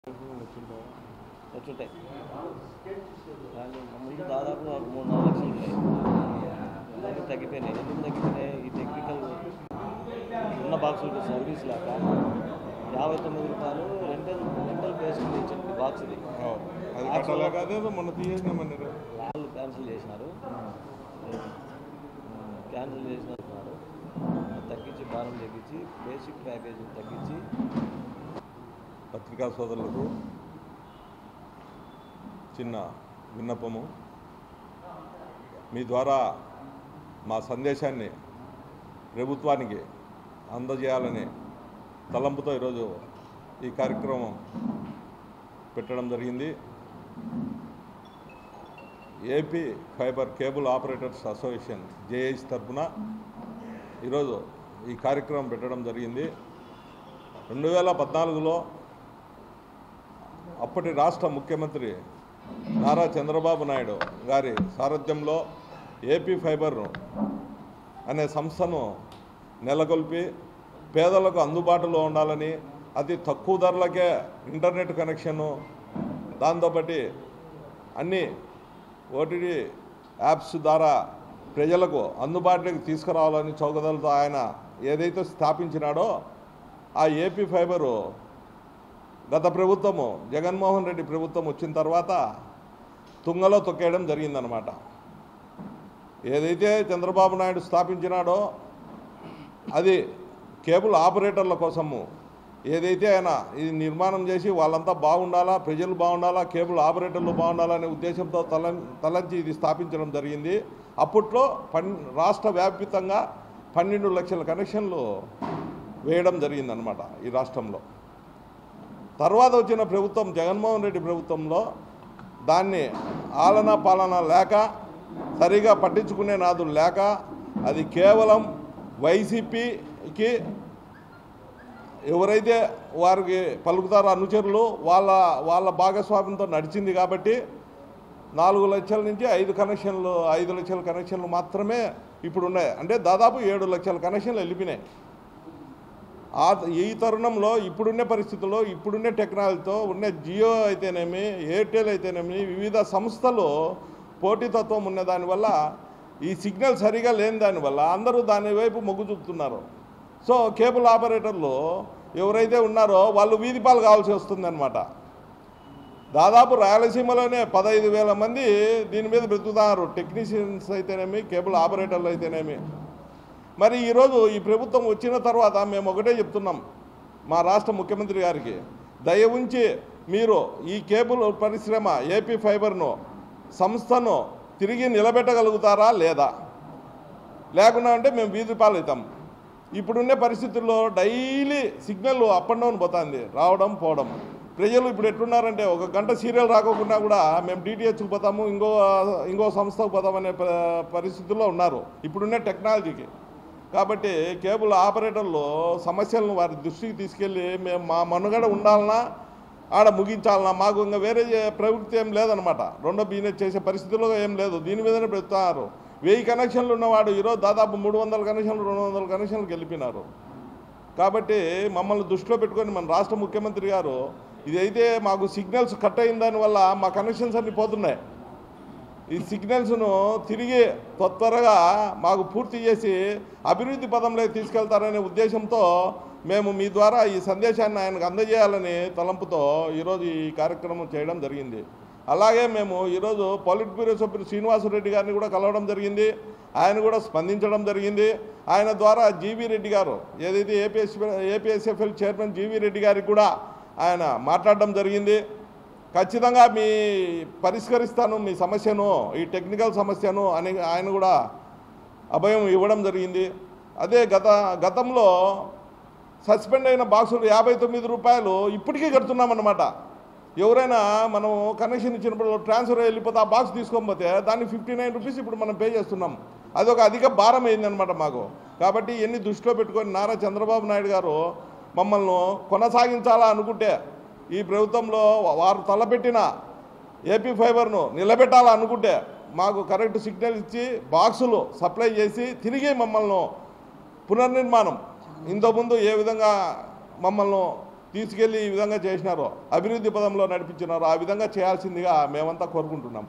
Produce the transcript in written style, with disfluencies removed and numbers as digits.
వచ్చుంటాయి కానీ ముందు దాదాపు 3-4 లక్షలు ఉంటాయి. తగ్గిపోయినాయి. ఎందుకు తగ్గిపోయినాయి? ఈ టెక్నికల్ ఉన్న బాక్సులకు సర్వీస్ లేక 59 రూపాయలు రెంటల్ బేస్డ్ ఇచ్చింది బాక్స్. ఇది మొన్న తీసేసినామని వాళ్ళు క్యాన్సిల్ చేసినారు. తగ్గించి భారం తగ్గించి బేసిక్ ప్యాకేజ్ తగ్గించి. పత్రికా సోదరులకు చిన్న విన్నపము, మీ ద్వారా మా సందేశాన్ని ప్రభుత్వానికి అందజేయాలని తలంపుతో ఈరోజు ఈ కార్యక్రమం పెట్టడం జరిగింది. AP fibre cable operators association JAC తరఫున ఈరోజు ఈ కార్యక్రమం పెట్టడం జరిగింది. 2014లో అప్పటి రాష్ట్ర ముఖ్యమంత్రి నారా చంద్రబాబు నాయుడు గారి సారథ్యంలో ఏపీ ఫైబర్ అనే సంస్థను నెలకొల్పి పేదలకు అందుబాటులో ఉండాలని, అతి తక్కువ ధరలకే ఇంటర్నెట్ కనెక్షను, దాంతోపాటు అన్ని ఓటీటీ యాప్స్ ద్వారా ప్రజలకు అందుబాటులోకి తీసుకురావాలని చౌకదలతో ఆయన ఏదైతే స్థాపించినాడో ఆ ఏపీ ఫైబరు గత ప్రభుత్వము జగన్మోహన్ రెడ్డి ప్రభుత్వం వచ్చిన తర్వాత తుంగలో తొక్కేయడం జరిగిందనమాట. ఏదైతే చంద్రబాబు నాయుడు స్థాపించినాడో అది కేబుల్ ఆపరేటర్ల కోసము, ఏదైతే ఆయన ఇది నిర్మాణం చేసి వాళ్ళంతా బాగుండాలా, ప్రజలు బాగుండాలా, కేబుల్ ఆపరేటర్లు బాగుండాలనే ఉద్దేశంతో తలంచి ఇది స్థాపించడం జరిగింది. అప్పట్లో రాష్ట్ర వ్యాప్తంగా 12 లక్షల కనెక్షన్లు వేయడం జరిగిందనమాట ఈ రాష్ట్రంలో. తర్వాత వచ్చిన ప్రభుత్వం జగన్మోహన్ రెడ్డి ప్రభుత్వంలో దాన్ని ఆలన పాలన లేక, సరిగా పట్టించుకునే నాదులు లేక, అది కేవలం వైసీపీకి ఎవరైతే వారికి పలుకుతారో అనుచరులు వాళ్ళ భాగస్వామ్యంతో నడిచింది. కాబట్టి 4 లక్షల నుంచి 5 లక్షల కనెక్షన్లు మాత్రమే ఇప్పుడు ఉన్నాయి. అంటే దాదాపు 7 లక్షల కనెక్షన్లు వెళ్ళిపోయినాయి. ఈ తరుణంలో ఇప్పుడున్న పరిస్థితుల్లో, ఇప్పుడున్న టెక్నాలజీతో ఉన్న జియో అయితేనేమి, ఎయిర్టెల్ అయితేనేమి, వివిధ సంస్థలు పోటీతత్వం ఉన్న దానివల్ల, ఈ సిగ్నల్ సరిగా లేని దానివల్ల అందరూ దాని వైపు మొగ్గు చూపుతున్నారు. సో కేబుల్ ఆపరేటర్లు ఎవరైతే ఉన్నారో వాళ్ళు వీధిపాలు కావాల్సి వస్తుందన్నమాట. దాదాపు రాయలసీమలోనే 15,000 మంది దీని మీద బ్రతుకుతున్నారు. టెక్నీషియన్స్ అయితేనేమి, కేబుల్ ఆపరేటర్లు అయితేనేమి. మరి ఈరోజు ఈ ప్రభుత్వం వచ్చిన తర్వాత మేము ఒకటే చెప్తున్నాం మా రాష్ట్ర ముఖ్యమంత్రి గారికి, దయ ఉంచి మీరు ఈ కేబుల్ పరిశ్రమ ఏపీ ఫైబర్ను సంస్థను తిరిగి నిలబెట్టగలుగుతారా లేదా? లేకుండా అంటే మేము వీధి పాలవుతాం. ఇప్పుడున్న పరిస్థితుల్లో daily signal up and down పోతుంది, రావడం పోవడం. ప్రజలు ఇప్పుడు ఎట్లున్నారంటే 1 గంట సీరియల్ రాకోకుండా కూడా మేము డిటిహెచ్కి పోతాము, ఇంకో సంస్థకు పోతామనే పరిస్థితుల్లో ఉన్నారు ఇప్పుడున్న టెక్నాలజీకి. కాబట్టి కేబుల్ ఆపరేటర్లు సమస్యలను వారి దృష్టికి తీసుకెళ్ళి మేము మా మనుగడ ఉండాలన్నా ఆడ ముగించాలన్నా, మాకు ఇంకా వేరే ప్రవృత్తి ఏం లేదనమాట. రెండో బిజినెస్ చేసే పరిస్థితుల్లో ఏం లేదు, దీని మీదనే పెడుతున్నారు. 1000 కనెక్షన్లు ఉన్నవాడు ఈరోజు దాదాపు 300 కనెక్షన్లు 200 కనెక్షన్లు గెలిపినారు. కాబట్టి మమ్మల్ని దృష్టిలో పెట్టుకొని మన రాష్ట్ర ముఖ్యమంత్రి గారు ఇదైతే మాకు సిగ్నల్స్ కట్ అయిన దానివల్ల మా కనెక్షన్స్ అన్నీ పోతున్నాయి, ఈ సిగ్నల్స్ను తిరిగి త్వరగా మాకు పూర్తి చేసి అభివృద్ధి పదంలో తీసుకెళ్తారనే ఉద్దేశంతో మేము మీ ద్వారా ఈ సందేశాన్ని ఆయనకు అందజేయాలని తలంపుతో ఈరోజు ఈ కార్యక్రమం చేయడం జరిగింది. అలాగే మేము ఈరోజు పొలిట్ బ్యూరో సభ్యులు శ్రీనివాసరెడ్డి గారిని కూడా కలవడం జరిగింది. ఆయన కూడా స్పందించడం జరిగింది. ఆయన ద్వారా జీవీ రెడ్డి గారు, ఏదైతే ఏపీఎస్ఎఫ్ఎల్ చైర్మన్ జీవీ రెడ్డి గారికి కూడా ఆయన మాట్లాడడం జరిగింది. ఖచ్చితంగా మీ పరిష్కరిస్తాను మీ సమస్యను, ఈ టెక్నికల్ సమస్యను అని ఆయన కూడా అభయం ఇవ్వడం జరిగింది. అదే గతంలో సస్పెండ్ అయిన బాక్సులు 59 రూపాయలు ఇప్పటికీ కడుతున్నామన్నమాట. ఎవరైనా మనం కనెక్షన్ ఇచ్చినప్పుడు ట్రాన్స్ఫర్ వెళ్ళిపోతే ఆ బాక్స్ తీసుకోకపోతే దాన్ని 59 రూపీస్ ఇప్పుడు మనం పే చేస్తున్నాం. అదొక అధిక భారం అయిందనమాట మాకు. కాబట్టి ఇవన్నీ దృష్టిలో పెట్టుకొని నారా చంద్రబాబు నాయుడు గారు మమ్మల్ని కొనసాగించాలా అనుకుంటే, ఈ ప్రభుత్వంలో వారు తలపెట్టిన ఏపీ ఫైబర్ను నిలబెట్టాలనుకుంటే మాకు కరెక్ట్ సిగ్నల్ ఇచ్చి బాక్సులు సప్లై చేసి తిరిగి మమ్మల్ని పునర్నిర్మాణం ఇంతకుముందు ఏ విధంగా మమ్మల్ని తీసుకెళ్ళి ఈ విధంగా చేసినారో, అభివృద్ధి పదంలో నడిపించినారో ఆ విధంగా చేయాల్సిందిగా మేమంతా కోరుకుంటున్నాం.